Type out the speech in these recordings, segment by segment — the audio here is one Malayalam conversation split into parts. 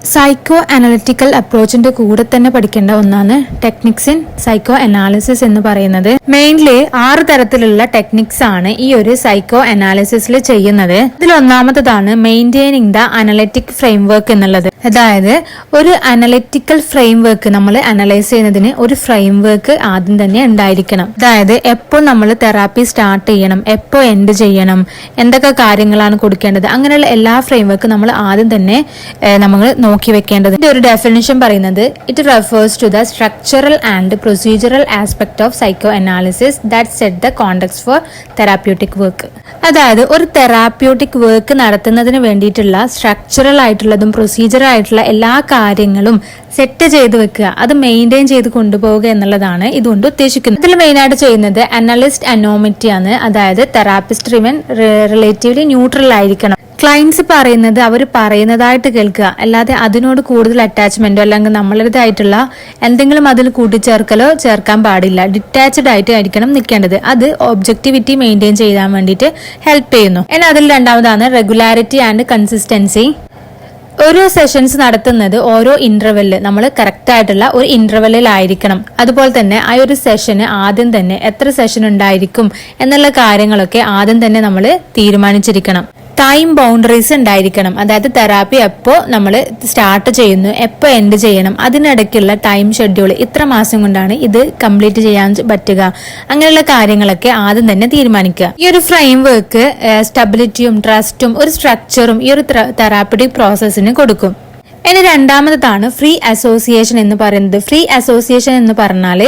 സൈക്കോ അനലിറ്റിക്കൽ അപ്രോച്ചിന്റെ കൂടെ തന്നെ പഠിക്കേണ്ട ഒന്നാണ് ടെക്നിക്സ് ഇൻ സൈക്കോ അനാലിസിസ് എന്ന് പറയുന്നത്. മെയിൻലി 6 തരത്തിലുള്ള ടെക്നിക്സ് ആണ് ഈ ഒരു സൈക്കോ അനാലിസിസിൽ ചെയ്യുന്നത്. ഇതിൽ ഒന്നാമതാണ് മെയിൻറ്റെയിനിങ് ദ അനലിറ്റിക് ഫ്രെയിംവർക്ക് എന്നുള്ളത്. അതായത് ഒരു അനലിറ്റിക്കൽ ഫ്രെയിംവർക്ക് നമ്മൾ അനലൈസ് ചെയ്യുന്നതിന് ഒരു ഫ്രെയിംവർക്ക് ആദ്യം തന്നെ ഉണ്ടായിരിക്കണം. അതായത് എപ്പോൾ നമ്മൾ തെറാപ്പി സ്റ്റാർട്ട് ചെയ്യണം, എപ്പോൾ എൻഡ് ചെയ്യണം, എന്തൊക്കെ കാര്യങ്ങളാണ് കൊടുക്കേണ്ടത്, അങ്ങനെയുള്ള എല്ലാ ഫ്രെയിംവർക്ക് നമ്മൾ ആദ്യം തന്നെ നമ്മൾ നോക്കി വെക്കേണ്ടത്. ഇതിന്റെ ഒരു ഡെഫിനിഷൻ പറയുന്നത് it refers to the structural and procedural aspect of psychoanalysis that set the context for therapeutic work. അതായത് ഒരു തെറാപ്യൂട്ടിക് വർക്ക് നടത്തുന്നതിന് വേണ്ടിയിട്ടുള്ള സ്ട്രക്ചറൽ ആയിട്ടുള്ളതും പ്രൊസീജറൽ ആയിട്ടുള്ള എല്ലാ കാര്യങ്ങളും സെറ്റ് ചെയ്ത് വെക്കുക, അത് മെയിൻറ്റെയിൻ ചെയ്ത് കൊണ്ടുപോവുക എന്നുള്ളതാണ് ഇതുകൊണ്ട് ഉദ്ദേശിക്കുന്നത്. ഇതിൽ മെയിൻ ആയിട്ട് ചെയ്യുന്നത് അനലിസ്റ്റ് അനോമിറ്റി ആണ്. അതായത് തെറാപ്പിസ്റ്റ് റിവൻ റിലേറ്റീവ്ലി ന്യൂട്രൽ ആയിരിക്കണം. ക്ലയൻസ് പറയുന്നത് അവർ പറയുന്നതായിട്ട് കേൾക്കുക, അല്ലാതെ അതിനോട് കൂടുതൽ അറ്റാച്ച്മെന്റോ അല്ലെങ്കിൽ നമ്മളുടേതായിട്ടുള്ള എന്തെങ്കിലും അതിൽ കൂട്ടിച്ചേർക്കലോ ചേർക്കാൻ പാടില്ല. ഡിറ്റാച്ച്ഡ് ആയിട്ട് ആയിരിക്കണം നിൽക്കേണ്ടത്. അത് ഒബ്ജക്ടിവിറ്റി മെയിൻറ്റെയിൻ ചെയ്യാൻ വേണ്ടിയിട്ട് ഹെൽപ്പ് ചെയ്യുന്നു. എന്നാൽ അതിൽ രണ്ടാമതാണ് റെഗുലാരിറ്റി ആൻഡ് കൺസിസ്റ്റൻസി. ഓരോ സെഷൻസ് നടത്തുന്നത് ഓരോ ഇന്റർവെല്ല് നമ്മൾ കറക്റ്റ് ആയിട്ടുള്ള ഒരു ഇന്റർവെല്ലിലായിരിക്കണം. അതുപോലെ തന്നെ ആ ഒരു സെഷന് ആദ്യം തന്നെ എത്ര സെഷൻ ഉണ്ടായിരിക്കും എന്നുള്ള കാര്യങ്ങളൊക്കെ ആദ്യം തന്നെ നമ്മൾ തീരുമാനിച്ചിരിക്കണം. ടൈം ബൗണ്ടറീസ് ഉണ്ടായിരിക്കണം. അതായത് തെറാപ്പി എപ്പോൾ നമ്മൾ സ്റ്റാർട്ട് ചെയ്യുന്നു, എപ്പോൾ എൻഡ് ചെയ്യണം, അതിനിടയ്ക്കുള്ള ടൈം ഷെഡ്യൂൾ, ഇത്ര മാസം കൊണ്ടാണ് ഇത് കംപ്ലീറ്റ് ചെയ്യാൻ പറ്റുക, അങ്ങനെയുള്ള കാര്യങ്ങളൊക്കെ ആദ്യം തന്നെ തീരുമാനിക്കുക. ഈ ഒരു ഫ്രെയിം വർക്ക് സ്റ്റെബിലിറ്റിയും ട്രസ്റ്റും ഒരു സ്ട്രക്ചറും ഈ ഒരു തെറാപ്പറ്റിക് പ്രോസസ്സിന് കൊടുക്കും. ഇനി രണ്ടാമതാണ് ഫ്രീ അസോസിയേഷൻ എന്ന് പറയുന്നത്. ഫ്രീ അസോസിയേഷൻ എന്ന് പറഞ്ഞാൽ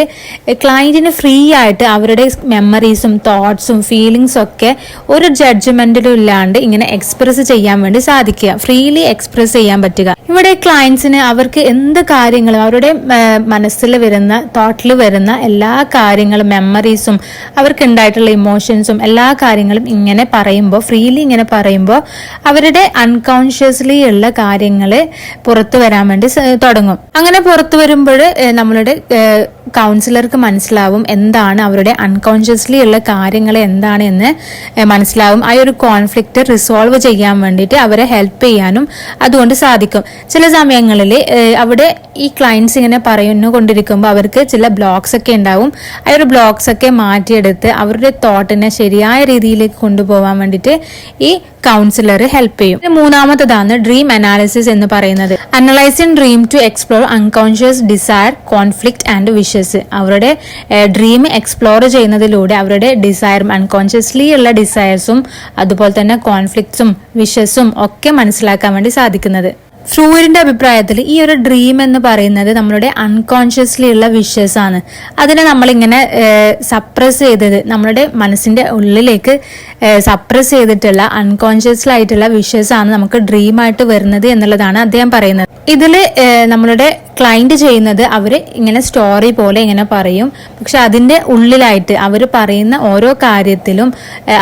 ക്ലയന്റിന് ഫ്രീ ആയിട്ട് അവരുടെ മെമ്മറീസും തോട്ട്സും ഫീലിങ്സും ഒക്കെ ഒരു ജഡ്ജ്മെന്റിലും ഇല്ലാണ്ട് ഇങ്ങനെ എക്സ്പ്രസ് ചെയ്യാൻ വേണ്ടി സാധിക്കുക, ഫ്രീലി എക്സ്പ്രസ് ചെയ്യാൻ പറ്റുക. ഇവിടെ ക്ലയന്റ്സിന് അവർക്ക് എന്ത് കാര്യങ്ങളും അവരുടെ മനസ്സിൽ വരുന്ന തോട്ടിൽ വരുന്ന എല്ലാ കാര്യങ്ങളും മെമ്മറീസും അവർക്ക് ഉണ്ടായിട്ടുള്ള ഇമോഷൻസും എല്ലാ കാര്യങ്ങളും ഇങ്ങനെ പറയുമ്പോൾ, ഫ്രീലി ഇങ്ങനെ പറയുമ്പോൾ അവരുടെ അൺകോൺഷ്യസ്ലി ഉള്ള കാര്യങ്ങൾ പുറത്തു വരാൻ വേണ്ടി തുടങ്ങും. അങ്ങനെ പുറത്തു വരുമ്പോൾ നമ്മളുടെ കൗൺസിലർക്ക് മനസ്സിലാവും എന്താണ് അവരുടെ അൺകോൺഷ്യസ്ലി ഉള്ള കാര്യങ്ങൾ എന്താണ് എന്ന് മനസ്സിലാവും. ആ ഒരു കോൺഫ്ലിക്റ്റ് റിസോൾവ് ചെയ്യാൻ വേണ്ടിയിട്ട് അവരെ ഹെൽപ്പ് ചെയ്യാനും അതുകൊണ്ട് സാധിക്കും. ചില സമയങ്ങളിൽ അവിടെ ഈ ക്ലയൻസ് ഇങ്ങനെ കൊണ്ടിരിക്കുമ്പോൾ അവർക്ക് ചില ബ്ലോക്സ് ഒക്കെ ഉണ്ടാവും. ആ ഒരു ബ്ലോക്സ് ഒക്കെ മാറ്റിയെടുത്ത് അവരുടെ തോട്ടിനെ ശരിയായ രീതിയിലേക്ക് കൊണ്ടുപോകാൻ വേണ്ടിയിട്ട് ഈ കൗൺസിലർ ഹെൽപ്പ് ചെയ്യും. മൂന്നാമത്തതാണ് ഡ്രീം അനാലിസിസ് എന്ന് പറയുന്നത്. Analysing dream to explore unconscious desire, conflict and wishes. അവരുടെ ഡ്രീം എക്സ്പ്ലോർ ചെയ്യുന്നതിലൂടെ അവരുടെ ഡിസയറും അൺകോൺഷ്യസ്ലി ഉള്ള ഡിസയേഴ്സും അതുപോലെ തന്നെ കോൺഫ്ലിക്ട്സും വിഷസും ഒക്കെ മനസ്സിലാക്കാൻ വേണ്ടി സാധിക്കുന്നത്. ഫ്രൂയിഡിന്റെ അഭിപ്രായത്തിൽ ഈ ഒരു ഡ്രീം എന്ന് പറയുന്നത് നമ്മളുടെ അൺകോൺഷ്യസ്ലി ഉള്ള വിഷസ് ആണ്. അതിനെ നമ്മളിങ്ങനെ സപ്രസ് ചെയ്തത് നമ്മളുടെ മനസ്സിന്റെ ഉള്ളിലേക്ക് സപ്രസ് ചെയ്തിട്ടുള്ള അൺകോൺഷ്യസ്ലി ആയിട്ടുള്ള വിഷസ് ആണ് നമുക്ക് ഡ്രീം ആയിട്ട് വരുന്നത് എന്നുള്ളതാണ് അദ്ദേഹം പറയുന്നത്. ഇതില് നമ്മളുടെ ക്ലയന്റ് ചെയ്യുന്നത് അവര് ഇങ്ങനെ സ്റ്റോറി പോലെ ഇങ്ങനെ പറയും, പക്ഷെ അതിന്റെ ഉള്ളിലായിട്ട് അവർ പറയുന്ന ഓരോ കാര്യത്തിലും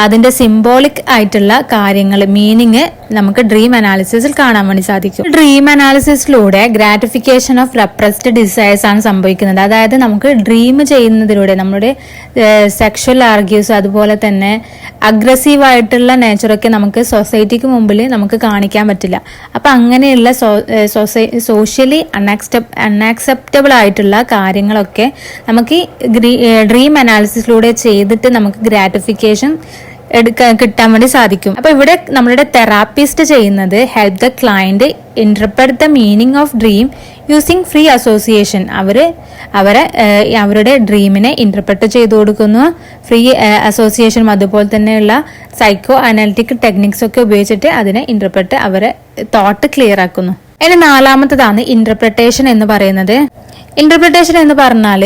അതിന്റെ സിംബോളിക് ആയിട്ടുള്ള കാര്യങ്ങൾ, മീനിങ് നമുക്ക് ഡ്രീം അനാലിസിസിൽ കാണാൻ വേണ്ടി സാധിക്കും. ഡ്രീം അനാലിസിസിലൂടെ ഗ്രാറ്റിഫിക്കേഷൻ ഓഫ് റെപ്രസ്ഡ് ഡിസയേഴ്സ് ആണ് സംഭവിക്കുന്നത്. അതായത് നമുക്ക് ഡ്രീം ചെയ്യുന്നതിലൂടെ നമ്മുടെ സെക്ഷൽ ആർഗ്യൂസ് അതുപോലെ തന്നെ അഗ്രസീവ് ആയിട്ടുള്ള നേച്ചറൊക്കെ നമുക്ക് സൊസൈറ്റിക്ക് മുമ്പിൽ നമുക്ക് കാണിക്കാൻ പറ്റില്ല. അപ്പൊ അങ്ങനെയുള്ള സോഷ്യലി അൺആക്സെപ്റ്റബിൾ ആയിട്ടുള്ള കാര്യങ്ങളൊക്കെ നമുക്ക് ഡ്രീം അനാലിസിസിലൂടെ ചെയ്തിട്ട് നമുക്ക് ഗ്രാറ്റിഫിക്കേഷൻ കിട്ടാൻ വേണ്ടി സാധിക്കും. അപ്പൊ ഇവിടെ നമ്മളുടെ തെറാപ്പിസ്റ്റ് ചെയ്യുന്നത് help the client interpret the meaning of dream using free association. അവരുടെ ഡ്രീമിനെ ഇന്റർപ്രറ്റ് ചെയ്തു കൊടുക്കുന്നു. ഫ്രീ അസോസിയേഷനും അതുപോലെ തന്നെയുള്ള സൈക്കോ അനാലിറ്റിക് ടെക്നിക്സ് ഒക്കെ ഉപയോഗിച്ചിട്ട് അതിനെ ഇന്റർപ്രറ്റ് അവരെ തോട്ട് ക്ലിയർ ആക്കുന്നു. ഇനി നാലാമത്തതാണ് ഇന്റർപ്രിട്ടേഷൻ എന്ന് പറയുന്നത്. ഇന്റർപ്രിട്ടേഷൻ എന്ന് പറഞ്ഞാൽ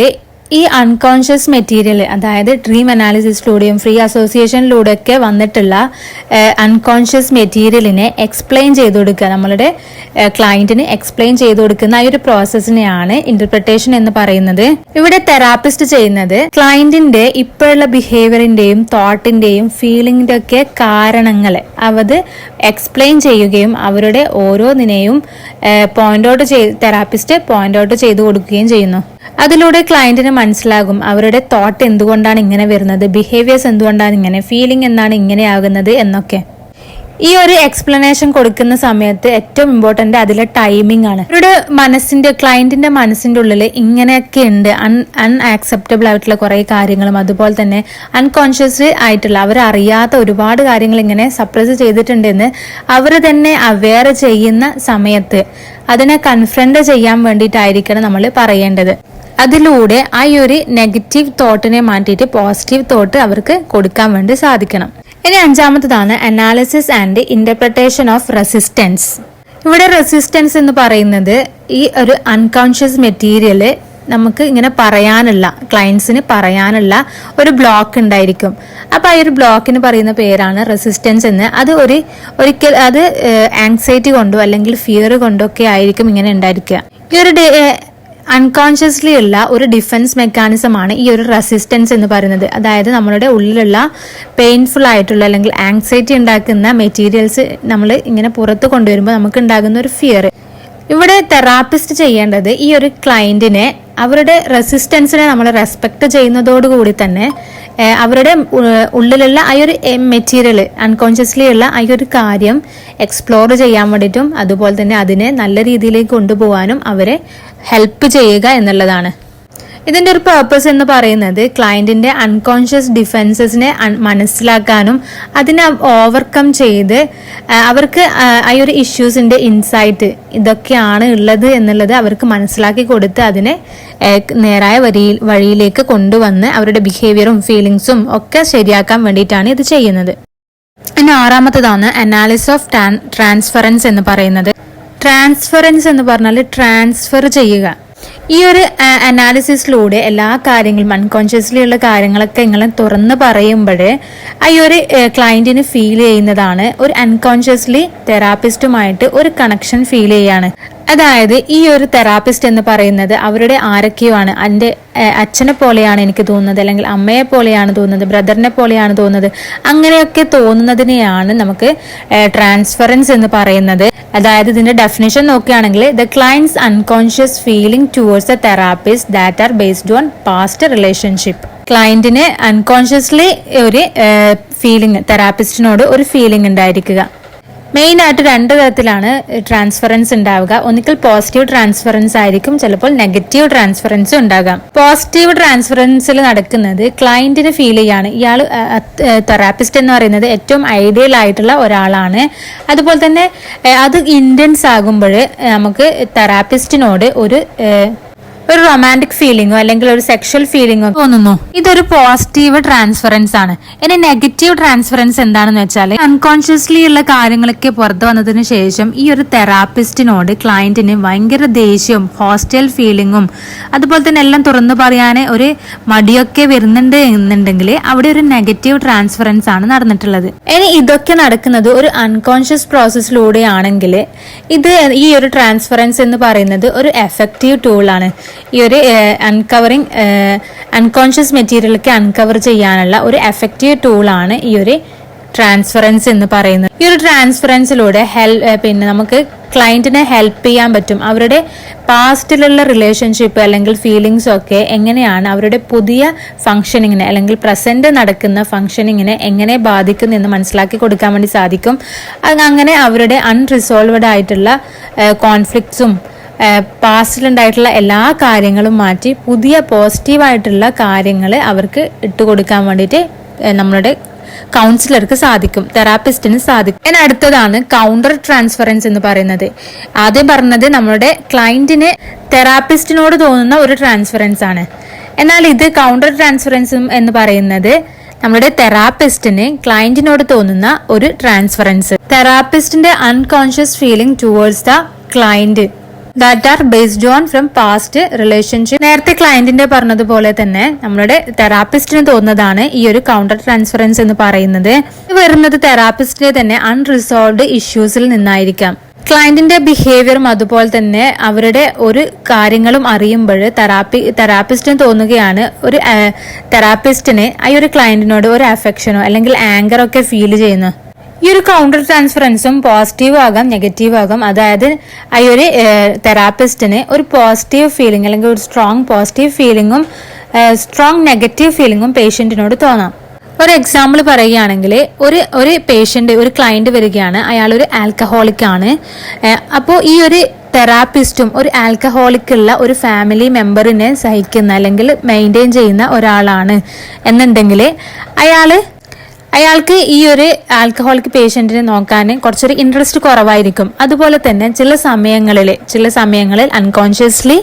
ഈ അൺകോൺഷ്യസ് മെറ്റീരിയൽ, അതായത് ഡ്രീം അനാലിസിസിലൂടെയും ഫ്രീ അസോസിയേഷനിലൂടെയൊക്കെ വന്നിട്ടുള്ള അൺകോൺഷ്യസ് മെറ്റീരിയലിനെ എക്സ്പ്ലെയിൻ ചെയ്തു കൊടുക്കുക, നമ്മളുടെ ക്ലയന്റിന് എക്സ്പ്ലെയിൻ ചെയ്തു കൊടുക്കുന്ന ആ ഒരു പ്രോസസ്സിനെയാണ് ഇന്റർപ്രിട്ടേഷൻ എന്ന് പറയുന്നത്. ഇവിടെ തെറാപ്പിസ്റ്റ് ചെയ്യുന്നത് ക്ലയന്റിന്റെ ഇപ്പോഴുള്ള ബിഹേവിയറിന്റെയും തോട്ടിന്റെയും ഫീലിംഗിന്റെ ഒക്കെ കാരണങ്ങൾ അത് എക്സ്പ്ലെയിൻ ചെയ്യുകയും അവരുടെ ഓരോന്നിനെയും തെറാപ്പിസ്റ്റ് പോയിന്റ് ഔട്ട് ചെയ്തു കൊടുക്കുകയും ചെയ്യുന്നു. അതിലൂടെ ക്ലയന്റിന് മനസ്സിലാകും അവരുടെ തോട്ട് എന്തുകൊണ്ടാണ് ഇങ്ങനെ വരുന്നത്, ബിഹേവിയേഴ്സ് എന്തുകൊണ്ടാണ് ഇങ്ങനെ, ഫീലിംഗ് എന്താണ് ഇങ്ങനെ ആകുന്നത് എന്നൊക്കെ. ഈ ഒരു എക്സ്പ്ലനേഷൻ കൊടുക്കുന്ന സമയത്ത് ഏറ്റവും ഇമ്പോർട്ടന്റ് അതിലെ ടൈമിംഗ് ആണ്. ഇവരുടെ ക്ലയന്റിന്റെ മനസ്സിന്റെ ഉള്ളിൽ ഇങ്ങനെയൊക്കെ ഉണ്ട്, അൺആക്സെപ്റ്റബിൾ ആയിട്ടുള്ള കുറെ കാര്യങ്ങളും അതുപോലെ തന്നെ അൺകോൺഷ്യസ് ആയിട്ടുള്ള അവരറിയാത്ത ഒരുപാട് കാര്യങ്ങൾ ഇങ്ങനെ സപ്രസ് ചെയ്തിട്ടുണ്ടെന്ന് അവർ തന്നെ അവെയർ ചെയ്യുന്ന സമയത്ത് അതിനെ കൺഫ്രണ്ട് ചെയ്യാൻ വേണ്ടിയിട്ടായിരിക്കണം നമ്മൾ പറയേണ്ടത്. അതിലൂടെ ആ ഒരു നെഗറ്റീവ് തോട്ടിനെ മാറ്റിയിട്ട് പോസിറ്റീവ് തോട്ട് അവർക്ക് കൊടുക്കാൻ വേണ്ടി സാധിക്കണം. ഇനി അഞ്ചാമത്തതാണ് analysis and interpretation of resistance. ഇവിടെ റെസിസ്റ്റൻസ് എന്ന് പറയുന്നത് ഈ ഒരു അൺകോൺഷ്യസ് മെറ്റീരിയല് നമുക്ക് ഇങ്ങനെ പറയാനുള്ള ക്ലയൻസിന് പറയാനുള്ള ഒരു ബ്ലോക്ക് ഉണ്ടായിരിക്കും. അപ്പൊ ആ ഒരു ബ്ലോക്കിന് പറയുന്ന പേരാണ് റെസിസ്റ്റൻസ് എന്ന്. അത് ഒരിക്കൽ അത് ആങ്സൈറ്റി കൊണ്ടോ അല്ലെങ്കിൽ ഫിയർ കൊണ്ടോ ഒക്കെ ആയിരിക്കും ഇങ്ങനെ ഉണ്ടായിരിക്കുക. ഈ ഒരു അൺകോൺഷ്യസ്ലി ഉള്ള ഒരു ഡിഫൻസ് മെക്കാനിസമാണ് ഈ ഒരു റെസിസ്റ്റൻസ് എന്ന് പറയുന്നത്. അതായത് നമ്മളുടെ ഉള്ളിലുള്ള പെയിൻഫുൾ ആയിട്ടുള്ള അല്ലെങ്കിൽ ആങ്സൈറ്റി ഉണ്ടാക്കുന്ന മെറ്റീരിയൽസ് നമ്മൾ ഇങ്ങനെ പുറത്ത് കൊണ്ടുവരുമ്പോൾ നമുക്ക് ഉണ്ടാകുന്ന ഒരു ഫിയർ. ഇവിടെ തെറാപ്പിസ്റ്റ് ചെയ്യേണ്ടത് ഈ ഒരു ക്ലയന്റിനെ അവരുടെ റെസിസ്റ്റൻസിനെ നമ്മൾ റെസ്പെക്ട് ചെയ്യുന്നതോടുകൂടി തന്നെ അവരുടെ ഉള്ളിലുള്ള ആ ഒരു മെറ്റീരിയൽ അൺകോൺഷ്യസ്ലി ഉള്ള ആ ഒരു കാര്യം എക്സ്പ്ലോർ ചെയ്യാൻ വേണ്ടിയിട്ടും അതുപോലെ തന്നെ അതിനെ നല്ല രീതിയിലേക്ക് കൊണ്ടുപോകാനും അവരെ ഹെൽപ്പ് ചെയ്യുക എന്നുള്ളതാണ്. ഇതിന്റെ ഒരു പേർപ്പസ് എന്ന് പറയുന്നത് ക്ലയന്റിന്റെ അൺകോൺഷ്യസ് ഡിഫൻസസിനെ മനസ്സിലാക്കാനും അതിനെ ഓവർകം ചെയ്ത് അവർക്ക് ആ ഒരു ഇഷ്യൂസിന്റെ ഇൻസൈറ്റ് ഇതൊക്കെയാണ് ഉള്ളത് എന്നുള്ളത് അവർക്ക് മനസ്സിലാക്കി കൊടുത്ത് അതിനെ നേരായ വഴിയിലേക്ക് കൊണ്ടുവന്ന് അവരുടെ ബിഹേവിയറും ഫീലിങ്സും ഒക്കെ ശരിയാക്കാൻ വേണ്ടിയിട്ടാണ് ഇത് ചെയ്യുന്നത്. ഇനി ആറാമത്തതാണ് അനാലിസിസ് ഓഫ് ട്രാൻസ്ഫറൻസ് എന്ന് പറയുന്നത്. ട്രാൻസ്ഫറൻസ് എന്ന് പറഞ്ഞാൽ ട്രാൻസ്ഫർ ചെയ്യുക. ഈ ഒരു അനാലിസിസിലൂടെ എല്ലാ കാര്യങ്ങളും അൺകോൺഷ്യസ്ലി ഉള്ള കാര്യങ്ങളൊക്കെ ഇങ്ങനെ തുറന്ന് പറയുമ്പോൾ ആ ഒരു ക്ലയന്റിന് ഫീൽ ചെയ്യുന്നതാണ് ഒരു അൺകോൺഷ്യസ്ലി തെറാപ്പിസ്റ്റുമായിട്ട് ഒരു കണക്ഷൻ ഫീൽ ചെയ്യാണ്. അതായത് ഈ ഒരു തെറാപ്പിസ്റ്റ് എന്ന് പറയുന്നത് അവരുടെ ആരൊക്കെയോ ആണ്. എൻ്റെ അച്ഛനെ പോലെയാണ് എനിക്ക് തോന്നുന്നത്, അല്ലെങ്കിൽ അമ്മയെ പോലെയാണ് തോന്നുന്നത്, ബ്രദറിനെ പോലെയാണ് തോന്നുന്നത്. അങ്ങനെയൊക്കെ തോന്നുന്നതിനെയാണ് നമുക്ക് ട്രാൻസ്ഫറൻസ് എന്ന് പറയുന്നത്. അതായത് ഇതിന്റെ ഡെഫിനിഷൻ നോക്കുകയാണെങ്കിൽ the client's unconscious feeling towards a therapist that are based on past relationship. ക്ലയന്റിന് അൺകോൺഷ്യസ്ലി ഒരു ഫീലിംഗ്, തെറാപ്പിസ്റ്റിനോട് ഒരു ഫീലിംഗ് ഉണ്ടായിരിക്കുക. മെയിൻ ആയിട്ട് രണ്ട് തരത്തിലാണ് ട്രാൻസ്ഫറൻസ് ഉണ്ടാവുക. ഒന്നിക്കൽ പോസിറ്റീവ് ട്രാൻസ്ഫറൻസ് ആയിരിക്കും, ചിലപ്പോൾ നെഗറ്റീവ് ട്രാൻസ്ഫറൻസും ഉണ്ടാകാം. പോസിറ്റീവ് ട്രാൻസ്ഫറൻസിൽ നടക്കുന്നത് ക്ലയന്റിന് ഫീൽ ചെയ്യാണ് ഇയാൾ തെറാപ്പിസ്റ്റ് എന്ന് പറയുന്നത് ഏറ്റവും ഐഡിയൽ ആയിട്ടുള്ള ഒരാളാണ്. അതുപോലെ തന്നെ അത് ഇന്റൻസ് ആകുമ്പോൾ നമുക്ക് തെറാപ്പിസ്റ്റിനോട് ഒരു റൊമാൻറ്റിക് ഫീലിംഗോ അല്ലെങ്കിൽ ഒരു സെക്ഷൽ ഫീലിംഗോ തോന്നുന്നു. ഇതൊരു പോസിറ്റീവ് ട്രാൻസ്ഫറൻസ് ആണ്. ഇനി നെഗറ്റീവ് ട്രാൻസ്ഫറൻസ് എന്താണെന്ന് വെച്ചാൽ അൺകോൺഷ്യസ്ലി ഉള്ള കാര്യങ്ങളൊക്കെ പുറത്തു വന്നതിന് ശേഷം ഈ ഒരു തെറാപ്പിസ്റ്റിനോട് ക്ലയന്റിന് ഭയങ്കര ദേഷ്യവും ഹോസ്റ്റൽ ഫീലിംഗും അതുപോലെ തന്നെ എല്ലാം തുറന്നു പറയാൻ ഒരു മടിയൊക്കെ വരുന്നുണ്ട് എന്നുണ്ടെങ്കിൽ അവിടെ ഒരു നെഗറ്റീവ് ട്രാൻസ്ഫറൻസ് ആണ് നടന്നിട്ടുള്ളത്. ഇനി ഇതൊക്കെ നടക്കുന്നത് ഒരു അൺകോൺഷ്യസ് പ്രോസസ്സിലൂടെയാണെങ്കിൽ ഈ ഒരു ട്രാൻസ്ഫറൻസ് എന്ന് പറയുന്നത് ഒരു എഫക്റ്റീവ് ടൂളാണ്. ഈ ഒരു അൺകോൺഷ്യസ് മെറ്റീരിയലൊക്കെ അൺകവർ ചെയ്യാനുള്ള ഒരു എഫക്റ്റീവ് ടൂളാണ് ഈ ഒരു ട്രാൻസ്ഫറൻസ് എന്ന് പറയുന്നത്. ഈ ഒരു ട്രാൻസ്ഫറൻസിലൂടെ നമുക്ക് ക്ലയന്റിനെ ഹെൽപ്പ് ചെയ്യാൻ പറ്റും. അവരുടെ പാസ്റ്റിലുള്ള റിലേഷൻഷിപ്പ് അല്ലെങ്കിൽ ഫീലിങ്സ് ഒക്കെ എങ്ങനെയാണ് അവരുടെ പുതിയ ഫംഗ്ഷനിങ്ങിനെ അല്ലെങ്കിൽ പ്രസന്റ് നടക്കുന്ന ഫംഗ്ഷനിങ്ങിനെ എങ്ങനെ ബാധിക്കുന്നു എന്ന് മനസ്സിലാക്കി കൊടുക്കാൻ വേണ്ടി സാധിക്കും. അങ്ങനെ അവരുടെ അൺറിസോൾവഡ് ആയിട്ടുള്ള കോൺഫ്ലിക്ട്സും പാസ്റ്റിലുണ്ടായിട്ടുള്ള എല്ലാ കാര്യങ്ങളും മാറ്റി പുതിയ പോസിറ്റീവായിട്ടുള്ള കാര്യങ്ങൾ അവർക്ക് ഇട്ടുകൊടുക്കാൻ വേണ്ടിയിട്ട് നമ്മളുടെ കൗൺസിലർക്ക് സാധിക്കും, തെറാപ്പിസ്റ്റിന് സാധിക്കും. ഇനി അടുത്തതാണ് കൗണ്ടർ ട്രാൻസ്ഫറൻസ് എന്ന് പറയുന്നത്. ആദ്യം പറഞ്ഞത് നമ്മുടെ ക്ലയന്റിന് തെറാപ്പിസ്റ്റിനോട് തോന്നുന്ന ഒരു ട്രാൻസ്ഫറൻസ് ആണ്. എന്നാൽ ഇത് കൗണ്ടർ ട്രാൻസ്ഫറൻസ് എന്ന് പറയുന്നത് നമ്മുടെ തെറാപ്പിസ്റ്റിന് ക്ലയന്റിനോട് തോന്നുന്ന ഒരു ട്രാൻസ്ഫറൻസ്. തെറാപ്പിസ്റ്റിന്റെ unconscious feeling towards the client that are based on from past relationship. നേരത്തെ ക്ലയന്റിന്റെ പറഞ്ഞതുപോലെ തന്നെ നമ്മുടെ തെറാപ്പിസ്റ്റിന് തോന്നുന്നതാണ് ഈ ഒരു കൗണ്ടർ ട്രാൻസ്ഫറൻസ് എന്ന് പറയുന്നത്. ഇത് വരുന്നത് തെറാപ്പിസ്റ്റിന്റെ തന്നെ അൺറിസോൾവ്ഡ് ഇഷ്യൂസിൽ നിന്നായിരിക്കാം. ക്ലയന്റിന്റെ ബിഹേവിയറും അതുപോലെ തന്നെ അവരുടെ ഒരു കാര്യങ്ങളും അറിയുമ്പോൾ തെറാപ്പിസ്റ്റിന് തോന്നുകയാണ് ഒരു തെറാപ്പിസ്റ്റിന് ആ ഒരു ക്ലയന്റിനോട് ഒരു അഫെക്ഷനോ അല്ലെങ്കിൽ ആങ്കറോ ഒക്കെ ഫീൽ ചെയ്യുന്നു. ഈ ഒരു കൗണ്ടർ ട്രാൻസ്ഫറൻസും പോസിറ്റീവ് ആകാം നെഗറ്റീവ് ആകാം. അതായത് ആ ഒരു തെറാപ്പിസ്റ്റിന് ഒരു പോസിറ്റീവ് ഫീലിംഗ് അല്ലെങ്കിൽ ഒരു സ്ട്രോങ് പോസിറ്റീവ് ഫീലിംഗും സ്ട്രോങ് നെഗറ്റീവ് ഫീലിംഗും പേഷ്യന്റിനോട് തോന്നാം. ഒരു എക്സാമ്പിൾ പറയുകയാണെങ്കിൽ ഒരു പേഷ്യന്റ്, ഒരു ക്ലയന്റ് വരികയാണ്, അയാൾ ഒരു ആൽക്കഹോളിക് ആണ്. അപ്പോൾ ഈ ഒരു തെറാപ്പിസ്റ്റും ഒരു ആൽക്കഹോളിക് ഉള്ള ഒരു ഫാമിലി മെമ്പറിനെ സഹിക്കുന്ന അല്ലെങ്കിൽ മെയിൻറ്റെയിൻ ചെയ്യുന്ന ഒരാളാണ് എന്നുണ്ടെങ്കിൽ അയാൾക്ക് ഈ ഒരു ആൽക്കഹോളിക് പേഷ്യന്റിനെ നോക്കാൻ കുറച്ചൊരു ഇൻട്രസ്റ്റ് കുറവായിരിക്കും. അതുപോലെ തന്നെ ചില സമയങ്ങളിൽ അൺകോൺഷ്യസ്ലി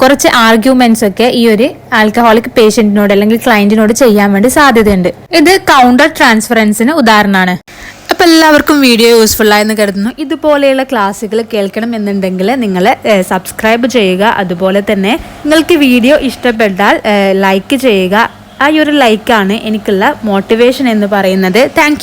കുറച്ച് ആർഗ്യുമെന്റ്സ് ഒക്കെ ഈ ഒരു ആൽക്കഹോളിക് പേഷ്യന്റിനോട് അല്ലെങ്കിൽ ക്ലയന്റിനോട് ചെയ്യാൻ വേണ്ടി സാധ്യതയുണ്ട്. ഇത് കൗണ്ടർ ട്രാൻസ്ഫറൻസിന് ഉദാഹരണമാണ്. അപ്പോൾ എല്ലാവർക്കും വീഡിയോ യൂസ്ഫുൾ ആയെന്ന് കരുതുന്നു. ഇതുപോലെയുള്ള ക്ലാസ്സുകൾ കേൾക്കണം എന്നുണ്ടെങ്കിൽ നിങ്ങൾ സബ്സ്ക്രൈബ് ചെയ്യുക. അതുപോലെ തന്നെ നിങ്ങൾക്ക് വീഡിയോ ഇഷ്ടപ്പെട്ടാൽ ലൈക്ക് ചെയ്യുക. ആ ഒരു ലൈക്കാണ് എനിക്കുള്ള മോട്ടിവേഷൻ എന്ന് പറയുന്നത്. താങ്ക്